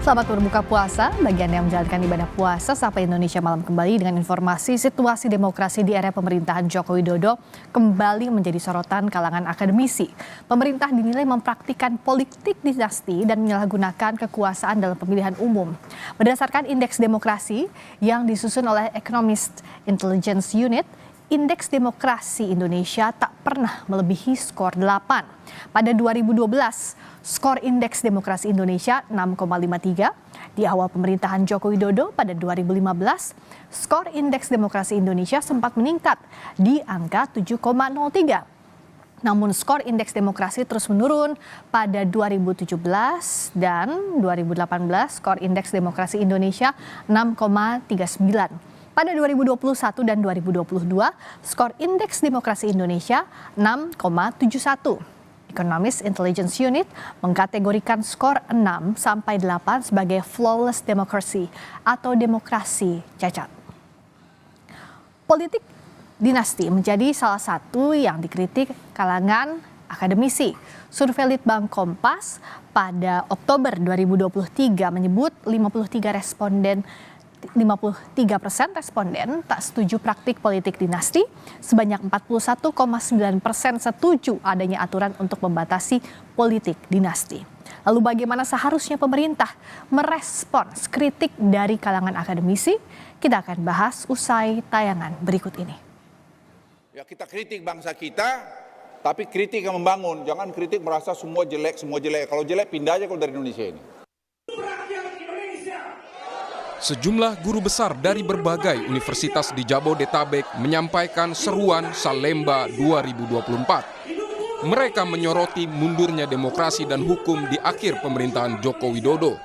Selamat berbuka puasa bagi Anda yang menjalankan ibadah puasa. Sampai Indonesia Malam kembali dengan informasi situasi demokrasi di era pemerintahan Joko Widodo kembali menjadi sorotan kalangan akademisi. Pemerintah dinilai mempraktikkan politik dinasti dan menyalahgunakan kekuasaan dalam pemilihan umum. Berdasarkan indeks demokrasi yang disusun oleh Economist Intelligence Unit, Indeks Demokrasi Indonesia tak pernah melebihi skor 8. Pada 2012, skor Indeks Demokrasi Indonesia 6,53. Di awal pemerintahan Joko Widodo pada 2015, skor Indeks Demokrasi Indonesia sempat meningkat di angka 7,03. Namun skor Indeks Demokrasi terus menurun pada 2017 dan 2018, skor Indeks Demokrasi Indonesia 6,39. Pada 2021 dan 2022, skor Indeks Demokrasi Indonesia 6,71. Economist Intelligence Unit mengkategorikan skor 6 sampai 8 sebagai flawless democracy atau demokrasi cacat. Politik dinasti menjadi salah satu yang dikritik kalangan akademisi. Survei Litbang Kompas pada Oktober 2023 menyebut 53% responden tak setuju praktik politik dinasti, sebanyak 41,9% setuju adanya aturan untuk membatasi politik dinasti. Lalu bagaimana seharusnya pemerintah merespons kritik dari kalangan akademisi? Kita akan bahas usai tayangan berikut ini. Ya, kita kritik bangsa kita, tapi kritik yang membangun. Jangan kritik merasa semua jelek. Kalau jelek pindah aja kalau dari Indonesia ini. Sejumlah guru besar dari berbagai universitas di Jabodetabek menyampaikan seruan Salemba 2024. Mereka menyoroti mundurnya demokrasi dan hukum di akhir pemerintahan Joko Widodo.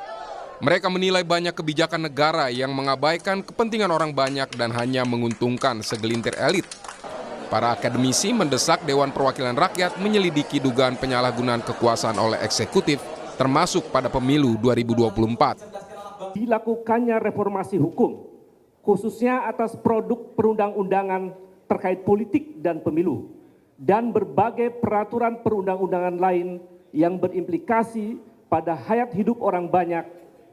Mereka menilai banyak kebijakan negara yang mengabaikan kepentingan orang banyak dan hanya menguntungkan segelintir elit. Para akademisi mendesak Dewan Perwakilan Rakyat menyelidiki dugaan penyalahgunaan kekuasaan oleh eksekutif, termasuk pada pemilu 2024. Dilakukannya reformasi hukum, khususnya atas produk perundang-undangan terkait politik dan pemilu, dan berbagai peraturan perundang-undangan lain yang berimplikasi pada hayat hidup orang banyak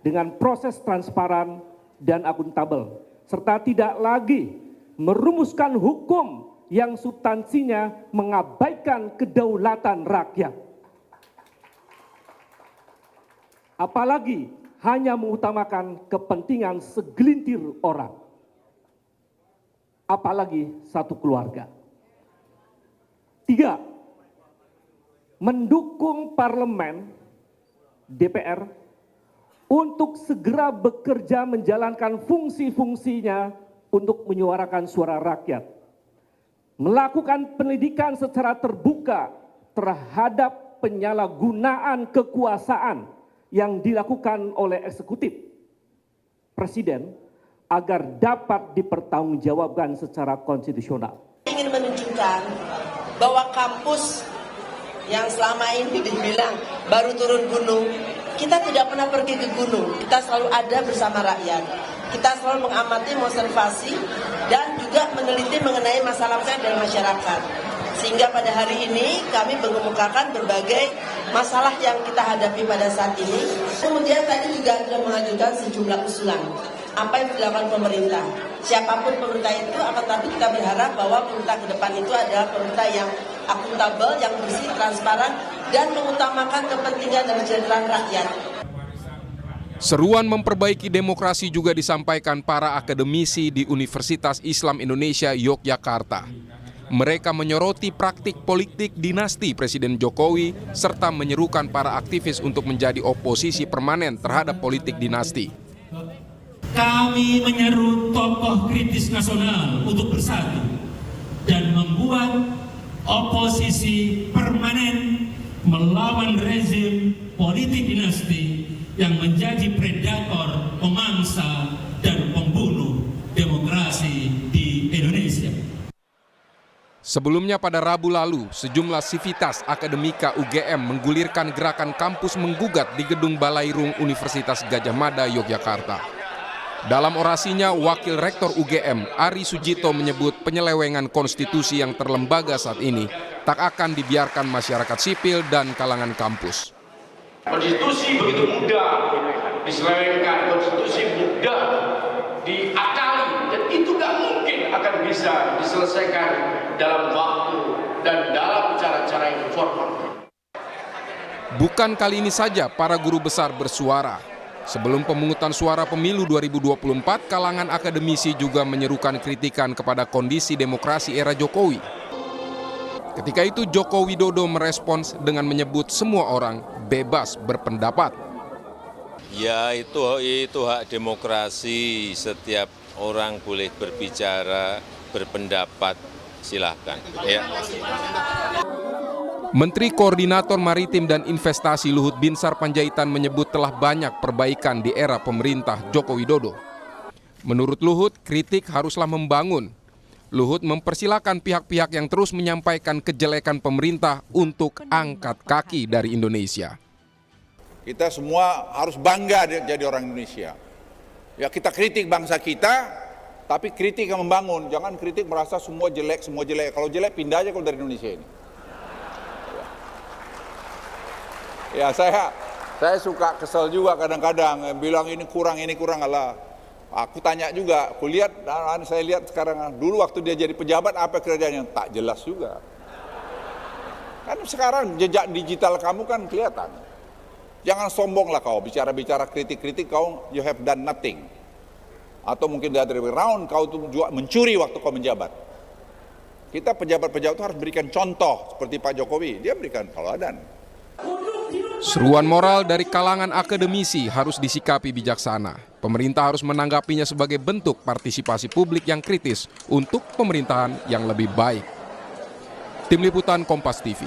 dengan proses transparan dan akuntabel, serta tidak lagi merumuskan hukum yang substansinya mengabaikan kedaulatan rakyat. Apalagi hanya mengutamakan kepentingan segelintir orang, apalagi satu keluarga. 3. Mendukung parlemen DPR untuk segera bekerja menjalankan fungsi-fungsinya untuk menyuarakan suara rakyat. Melakukan pendidikan secara terbuka terhadap penyalahgunaan kekuasaan yang dilakukan oleh eksekutif presiden agar dapat dipertanggungjawabkan secara konstitusional. Ingin menunjukkan bahwa kampus yang selama ini dibilang baru turun gunung, kita tidak pernah pergi ke gunung, kita selalu ada bersama rakyat. Kita selalu mengamati, observasi, dan juga meneliti mengenai masalah-masalah dari masyarakat. Sehingga pada hari ini kami mengemukakan berbagai masalah yang kita hadapi pada saat ini. Kemudian tadi juga sudah mengajukan sejumlah usulan. Apa yang dilakukan pemerintah? Siapapun pemerintah itu, akan tapi kita berharap bahwa pemerintah ke depan itu adalah pemerintah yang akuntabel, yang bersih, transparan, dan mengutamakan kepentingan dan kesejahteraan rakyat. Seruan memperbaiki demokrasi juga disampaikan para akademisi di Universitas Islam Indonesia Yogyakarta. Mereka menyoroti praktik politik dinasti Presiden Jokowi serta menyerukan para aktivis untuk menjadi oposisi permanen terhadap politik dinasti. Kami menyeru tokoh kritis nasional untuk bersatu dan membuat oposisi permanen melawan rezim politik dinasti yang menjadi predator, pemangsa, dan pembunuh demokrasi di Indonesia. Sebelumnya pada Rabu lalu, sejumlah sivitas akademika UGM menggulirkan gerakan kampus menggugat di gedung Balairung Universitas Gadjah Mada, Yogyakarta. Dalam orasinya, Wakil Rektor UGM, Ari Sujito menyebut penyelewengan konstitusi yang terlembaga saat ini tak akan dibiarkan masyarakat sipil dan kalangan kampus. Konstitusi begitu mudah diselewengkan, konstitusi mudah diakali, dan itu nggak mungkin akan bisa diselesaikan dalam waktu dan dalam cara-cara yang formal. Bukan kali ini saja para guru besar bersuara. Sebelum pemungutan suara pemilu 2024, kalangan akademisi juga menyerukan kritikan kepada kondisi demokrasi era Jokowi. Ketika itu Joko Widodo merespons dengan menyebut semua orang bebas berpendapat. Ya itu hak demokrasi, setiap orang boleh berbicara, berpendapat, silahkan. Ya. Menteri Koordinator Maritim dan Investasi Luhut Binsar Panjaitan menyebut telah banyak perbaikan di era pemerintah Joko Widodo. Menurut Luhut, kritik haruslah membangun. Luhut mempersilahkan pihak-pihak yang terus menyampaikan kejelekan pemerintah untuk angkat kaki dari Indonesia. Kita semua harus bangga jadi orang Indonesia. Ya, kita kritik bangsa kita, tapi kritik yang membangun. Jangan kritik merasa semua jelek. Kalau jelek pindah aja kalau dari Indonesia ini. Ya saya suka kesel juga kadang-kadang bilang ini kurang Allah. Aku tanya juga, saya lihat sekarang dulu waktu dia jadi pejabat apa kerjanya, tak jelas juga. Kan sekarang jejak digital kamu kan kelihatan. Jangan sombong lah kau bicara-bicara kritik kau, you have done nothing. Atau mungkin the other way around, kau tuh juga mencuri waktu kau menjabat. Kita pejabat-pejabat itu harus berikan contoh seperti Pak Jokowi, dia berikan teladan. Seruan moral dari kalangan akademisi harus disikapi bijaksana. Pemerintah harus menanggapinya sebagai bentuk partisipasi publik yang kritis untuk pemerintahan yang lebih baik. Tim Liputan Kompas TV.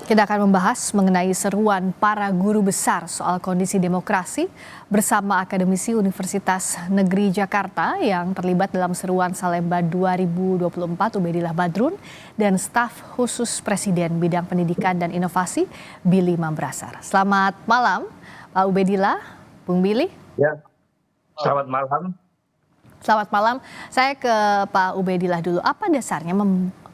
Kita akan membahas mengenai seruan para guru besar soal kondisi demokrasi bersama akademisi Universitas Negeri Jakarta yang terlibat dalam seruan Salemba 2024 Ubedillah Badrun dan staf khusus Presiden bidang pendidikan dan inovasi Billy Mambrasar. Selamat malam Pak Ubedillah, Bung Billy. Ya, selamat malam. Selamat malam. Saya ke Pak Ubedillah dulu. Apa dasarnya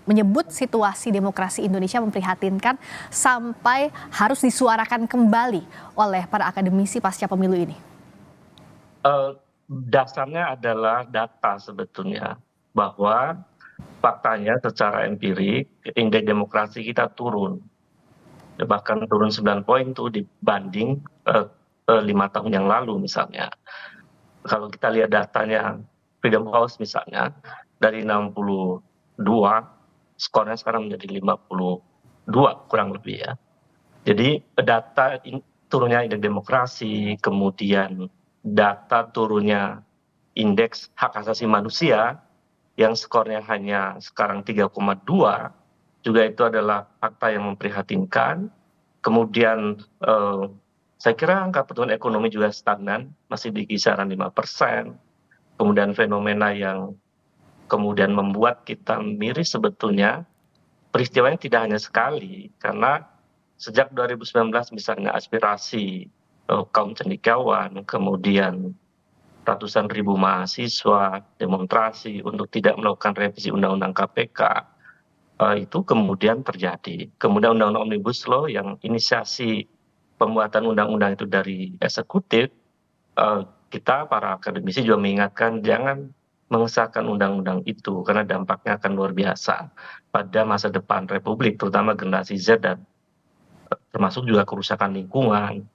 menyebut situasi demokrasi Indonesia memprihatinkan sampai harus disuarakan kembali oleh para akademisi pasca pemilu ini? Dasarnya adalah data sebetulnya, bahwa faktanya secara empirik indeks demokrasi kita turun. Bahkan turun 9 poin tuh dibanding 5 tahun yang lalu misalnya. Kalau kita lihat datanya Freedom House misalnya, dari 62 skornya sekarang menjadi 52 kurang lebih ya. Jadi data turunnya indeks demokrasi, kemudian data turunnya indeks hak asasi manusia yang skornya hanya sekarang 3,2 juga itu adalah fakta yang memprihatinkan. Kemudian saya kira angka pertumbuhan ekonomi juga stagnan, masih di kisaran 5%. Kemudian fenomena yang kemudian membuat kita miris sebetulnya peristiwanya tidak hanya sekali, karena sejak 2019 misalnya aspirasi kaum cendekiawan, kemudian ratusan ribu mahasiswa demonstrasi untuk tidak melakukan revisi undang-undang KPK, itu kemudian terjadi. Kemudian undang-undang Omnibus Law yang inisiasi pembuatan undang-undang itu dari eksekutif, kita para akademisi juga mengingatkan jangan mengesahkan undang-undang itu karena dampaknya akan luar biasa pada masa depan Republik, terutama generasi Z dan termasuk juga kerusakan lingkungan,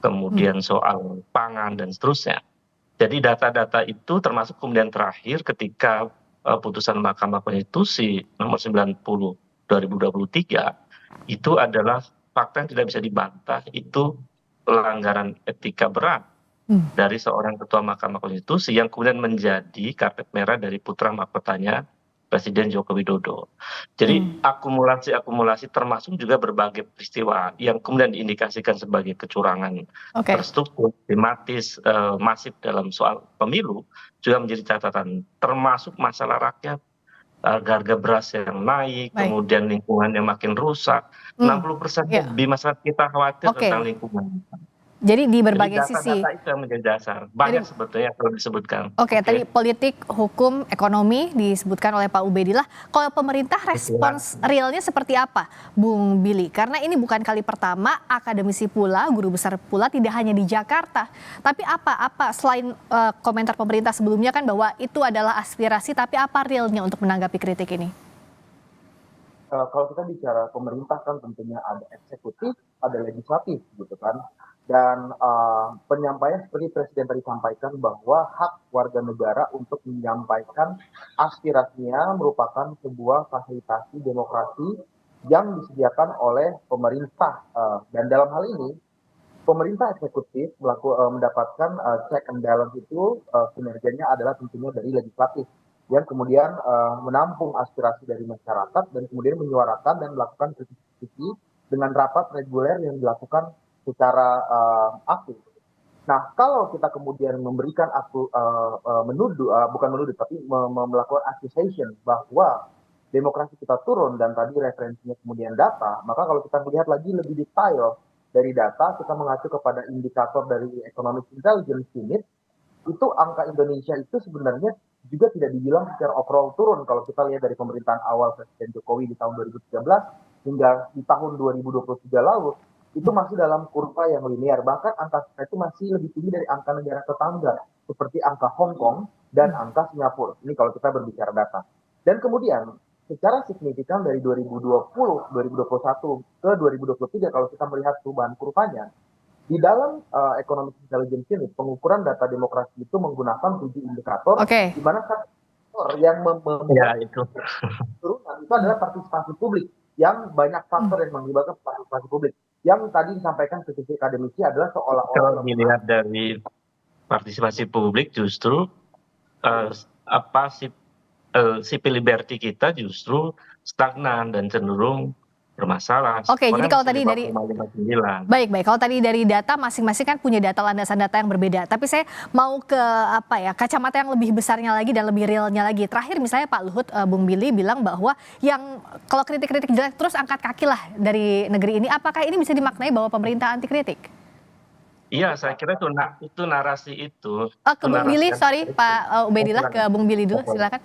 kemudian soal pangan dan seterusnya. Jadi data-data itu termasuk kemudian terakhir ketika putusan Mahkamah Konstitusi nomor 90 2023 itu adalah fakta yang tidak bisa dibantah, itu pelanggaran etika berat dari seorang ketua Mahkamah Konstitusi yang kemudian menjadi karpet merah dari putra mahkotanya Presiden Joko Widodo. Jadi akumulasi termasuk juga berbagai peristiwa yang kemudian diindikasikan sebagai kecurangan terstruktur, tematis, masif dalam soal pemilu juga menjadi catatan, termasuk masalah rakyat, harga beras yang naik, kemudian lingkungan yang makin rusak. 60% lebih masyarakat kita khawatir tentang lingkungan. Jadi di Jadi berbagai sisi. data-data itu yang menjadi dasar. Banyak sebetulnya kalau disebutkan. Oke, tadi politik, hukum, ekonomi disebutkan oleh Pak Ubedillah. Kalau pemerintah respons realnya seperti apa, Bung Billy? Karena ini bukan kali pertama akademisi pula, guru besar pula tidak hanya di Jakarta. Tapi apa selain komentar pemerintah sebelumnya kan bahwa itu adalah aspirasi, tapi apa realnya untuk menanggapi kritik ini? Kalau kita bicara pemerintah kan tentunya ada eksekutif, ada legislatif gitu kan. Dan penyampaian seperti Presiden tadi sampaikan bahwa hak warga negara untuk menyampaikan aspirasinya merupakan sebuah fasilitasi demokrasi yang disediakan oleh pemerintah. Dan dalam hal ini, pemerintah eksekutif mendapatkan check and balance itu kinerjanya adalah tentunya dari legislatif yang kemudian menampung aspirasi dari masyarakat dan kemudian menyuarakan dan melakukan kritik dengan rapat reguler yang dilakukan secara aktif. Nah, kalau kita kemudian memberikan tapi melakukan accusation bahwa demokrasi kita turun dan tadi referensinya kemudian data, maka kalau kita melihat lagi lebih detail dari data, kita mengacu kepada indikator dari Economic Intelligence Unit, itu angka Indonesia itu sebenarnya juga tidak dibilang secara overall turun. Kalau kita lihat dari pemerintahan awal Presiden Jokowi di tahun 2013 hingga di tahun 2023 lalu, itu masih dalam kurva yang linear. Bahkan angka kita itu masih lebih tinggi dari angka negara tetangga, seperti angka Hong Kong dan angka Singapura. Ini kalau kita berbicara data. Dan kemudian, secara signifikan dari 2020, 2021 ke 2023, kalau kita melihat perubahan kurvanya, di dalam Economic Intelligence Unit, pengukuran data demokrasi itu menggunakan 7 indikator, di mana faktor yang turunan itu adalah partisipasi publik, yang banyak faktor yang mengakibatkan partisipasi publik. Yang tadi disampaikan kritik akademisi adalah seolah-olah kalau dilihat dari partisipasi publik justru sipil liberty kita justru stagnan dan cenderung bermasalah. Oke, jadi kalau tadi dari 5,59. Baik, kalau tadi dari data masing-masing kan punya landasan data yang berbeda. Tapi saya mau ke kacamata yang lebih besarnya lagi dan lebih realnya lagi. Terakhir misalnya Pak Luhut, Bung Billy bilang bahwa yang kalau kritik-kritik jelek terus angkat kaki lah dari negeri ini. Apakah ini bisa dimaknai bahwa pemerintah anti kritik? Iya, saya kira itu narasi itu. Ke Bung Billy, sorry Pak Ubedillah, ke Bung Billy dulu, silakan.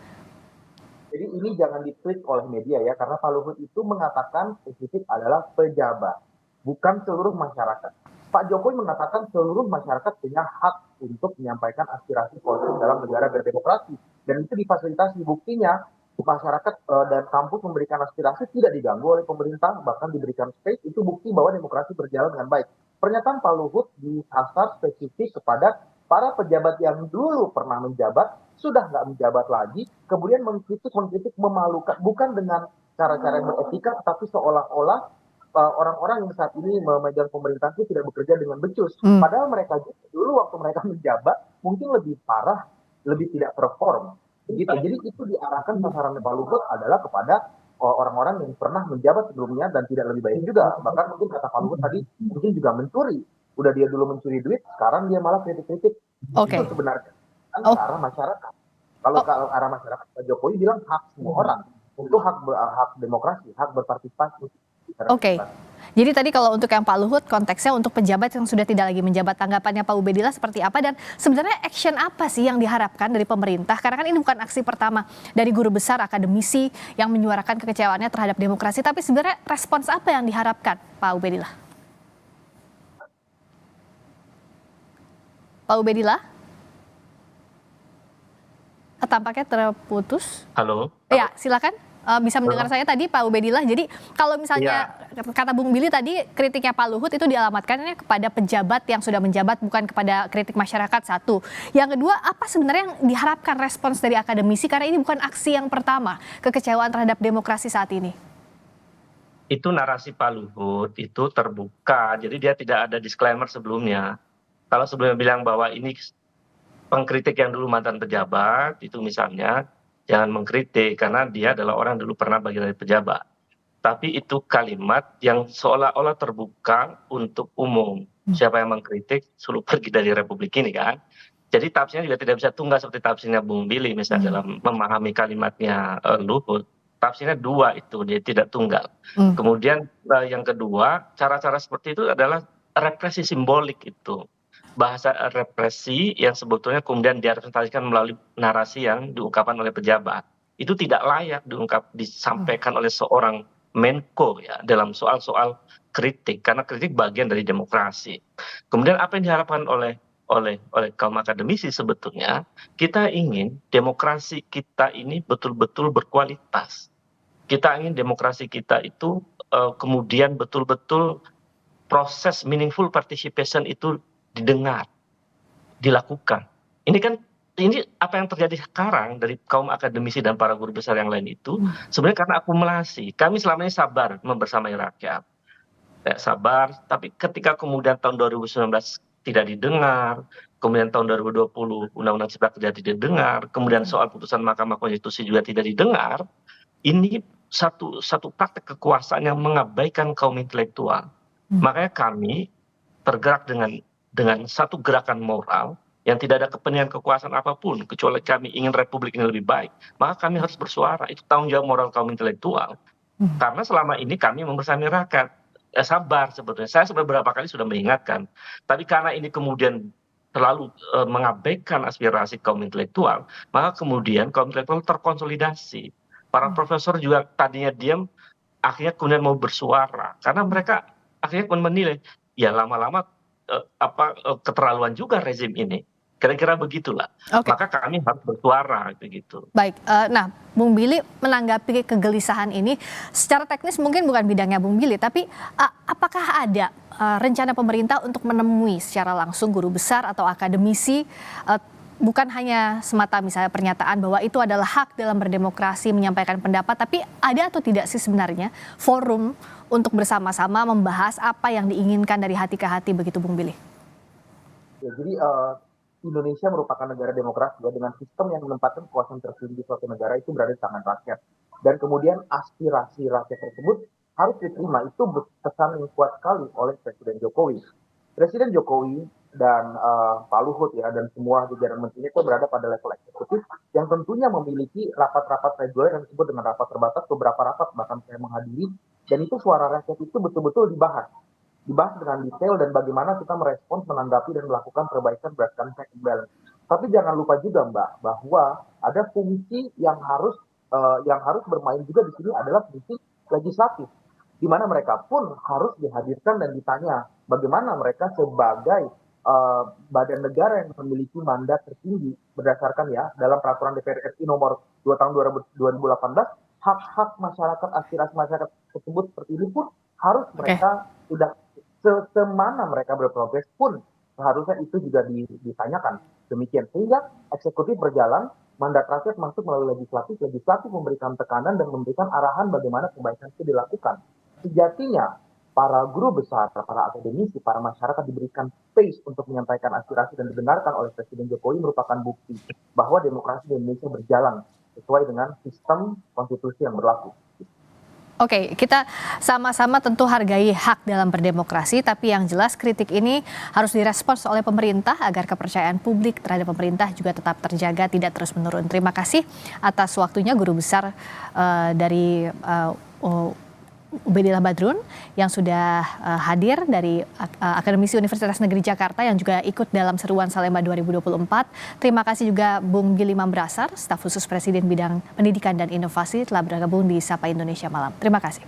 Jadi ini jangan diklik oleh media ya, karena Pak Luhut itu mengatakan spesifik adalah pejabat, bukan seluruh masyarakat. Pak Jokowi mengatakan seluruh masyarakat punya hak untuk menyampaikan aspirasi politik dalam negara berdemokrasi. Dan itu difasilitasi, buktinya masyarakat dan kampus memberikan aspirasi tidak diganggu oleh pemerintah, bahkan diberikan space, itu bukti bahwa demokrasi berjalan dengan baik. Pernyataan Pak Luhut disasar spesifik kepada para pejabat yang dulu pernah menjabat, sudah nggak menjabat lagi, kemudian mengkritik memalukan, bukan dengan cara-cara yang beretika, tapi seolah-olah orang-orang yang saat ini memegang pemerintahan itu tidak bekerja dengan becus. Padahal mereka dulu waktu mereka menjabat mungkin lebih parah, lebih tidak perform. Gitu. Jadi itu diarahkan sasaran Pak Luhut adalah kepada orang-orang yang pernah menjabat sebelumnya dan tidak lebih baik juga. Bahkan mungkin kata Pak Luhut tadi mungkin juga mencuri. Udah dia dulu mencuri duit, sekarang dia malah kritik-kritik. Itu sebenarnya ke arah masyarakat. Kalau ke arah masyarakat, Pak Jokowi bilang hak semua orang. Itu hak demokrasi, hak berpartisipasi. Jadi tadi kalau untuk yang Pak Luhut konteksnya untuk pejabat yang sudah tidak lagi menjabat, tanggapannya Pak Ubedillah seperti apa dan sebenarnya action apa sih yang diharapkan dari pemerintah? Karena kan ini bukan aksi pertama dari guru besar akademisi yang menyuarakan kekecewaannya terhadap demokrasi, tapi sebenarnya respons apa yang diharapkan Pak Ubedillah? Pak Ubedillah? Tampaknya terputus. Halo. Ya, silakan. Bisa mendengar saya tadi Pak Ubedillah. Jadi kalau misalnya kata Bung Billy tadi kritiknya Pak Luhut itu dialamatkannya kepada pejabat yang sudah menjabat, bukan kepada kritik masyarakat, satu. Yang kedua, apa sebenarnya yang diharapkan respons dari akademisi karena ini bukan aksi yang pertama kekecewaan terhadap demokrasi saat ini? Itu narasi Pak Luhut itu terbuka, jadi dia tidak ada disclaimer sebelumnya. Kalau sebelumnya bilang bahwa ini pengkritik yang dulu mantan pejabat, itu misalnya jangan mengkritik karena dia adalah orang dulu pernah bagian dari pejabat. Tapi itu kalimat yang seolah-olah terbuka untuk umum. Siapa yang mengkritik suruh pergi dari republik ini kan. Jadi tafsirnya juga tidak bisa tunggal seperti tafsirnya Bung Billy misalnya dalam memahami kalimatnya Luhut. Tafsirnya dua itu, dia tidak tunggal. Kemudian yang kedua, cara-cara seperti itu adalah represi simbolik itu. Bahasa represi yang sebetulnya kemudian direpresentasikan melalui narasi yang diungkapkan oleh pejabat. Itu tidak layak disampaikan oleh seorang Menko ya dalam soal-soal kritik, karena kritik bagian dari demokrasi. Kemudian apa yang diharapkan oleh kaum akademisi sebetulnya, kita ingin demokrasi kita ini betul-betul berkualitas. Kita ingin demokrasi kita itu kemudian betul-betul proses meaningful participation itu didengar, dilakukan. Ini apa yang terjadi sekarang dari kaum akademisi dan para guru besar yang lain itu sebenarnya karena akumulasi. Kami selama ini sabar membersamai rakyat. Ya, sabar, tapi ketika kemudian tahun 2019 tidak didengar, kemudian tahun 2020 Undang-Undang Cipta Kerja tidak didengar, kemudian soal putusan Mahkamah Konstitusi juga tidak didengar, ini satu praktek kekuasaan yang mengabaikan kaum intelektual. Makanya kami tergerak dengan satu gerakan moral yang tidak ada kepentingan kekuasaan apapun, kecuali kami ingin republik ini lebih baik, maka kami harus bersuara. Itu tanggung jawab moral kaum intelektual. Karena selama ini kami membersamai rakyat. Sabar sebetulnya. Saya beberapa kali sudah mengingatkan. Tapi karena ini kemudian terlalu mengabaikan aspirasi kaum intelektual, maka kemudian kaum intelektual terkonsolidasi. Para profesor juga tadinya diam, akhirnya kemudian mau bersuara. Karena mereka akhirnya menilai, ya lama-lama keterlaluan juga rezim ini. Kira-kira begitulah. Maka kami harus bersuara begitu. Baik, nah Bung Billy menanggapi kegelisahan ini secara teknis mungkin bukan bidangnya Bung Billy, tapi apakah ada rencana pemerintah untuk menemui secara langsung guru besar atau akademisi, bukan hanya semata misalnya pernyataan bahwa itu adalah hak dalam berdemokrasi menyampaikan pendapat, tapi ada atau tidak sih sebenarnya forum untuk bersama-sama membahas apa yang diinginkan dari hati ke hati begitu Bung Billy? Ya, jadi Indonesia merupakan negara demokrasi ya, dengan sistem yang menempatkan kekuasaan tertinggi di suatu negara itu berada di tangan rakyat. Dan kemudian aspirasi rakyat tersebut harus diterima. Itu pesan yang kuat sekali oleh Presiden Jokowi. Presiden Jokowi dan Pak Luhut ya dan semua jajaran menterinya itu berada pada level eksekutif yang tentunya memiliki rapat-rapat reguler yang disebut dengan rapat terbatas, beberapa rapat bahkan saya menghadiri, dan itu suara rakyat itu betul-betul dibahas dengan detail dan bagaimana kita merespons, menanggapi dan melakukan perbaikan berdasarkan check and balance. Tapi jangan lupa juga Mbak bahwa ada fungsi yang harus bermain juga di sini adalah fungsi legislatif, di mana mereka pun harus dihadirkan dan ditanya bagaimana mereka sebagai badan negara yang memiliki mandat tertinggi berdasarkan ya dalam peraturan DPR RI nomor 2 tahun 2018, hak-hak masyarakat, aspirasi masyarakat tersebut seperti ini pun harus mereka sudah semana mereka berprogres pun seharusnya itu juga ditanyakan demikian, sehingga eksekutif berjalan, mandat rakyat masuk melalui legislatif memberikan tekanan dan memberikan arahan bagaimana perbaikan itu dilakukan. Sejatinya para guru besar, para akademisi, para masyarakat diberikan space untuk menyampaikan aspirasi dan didengarkan oleh Presiden Jokowi merupakan bukti bahwa demokrasi di Indonesia berjalan sesuai dengan sistem konstitusi yang berlaku. Oke, kita sama-sama tentu hargai hak dalam berdemokrasi, tapi yang jelas kritik ini harus direspons oleh pemerintah agar kepercayaan publik terhadap pemerintah juga tetap terjaga, tidak terus menurun. Terima kasih atas waktunya Guru Besar dari Ubedillah Badrun yang sudah hadir dari Akademisi Universitas Negeri Jakarta yang juga ikut dalam seruan Salemba 2024. Terima kasih juga Bung Billy Mambrasar, staf khusus Presiden bidang pendidikan dan inovasi telah bergabung di Sapa Indonesia Malam. Terima kasih.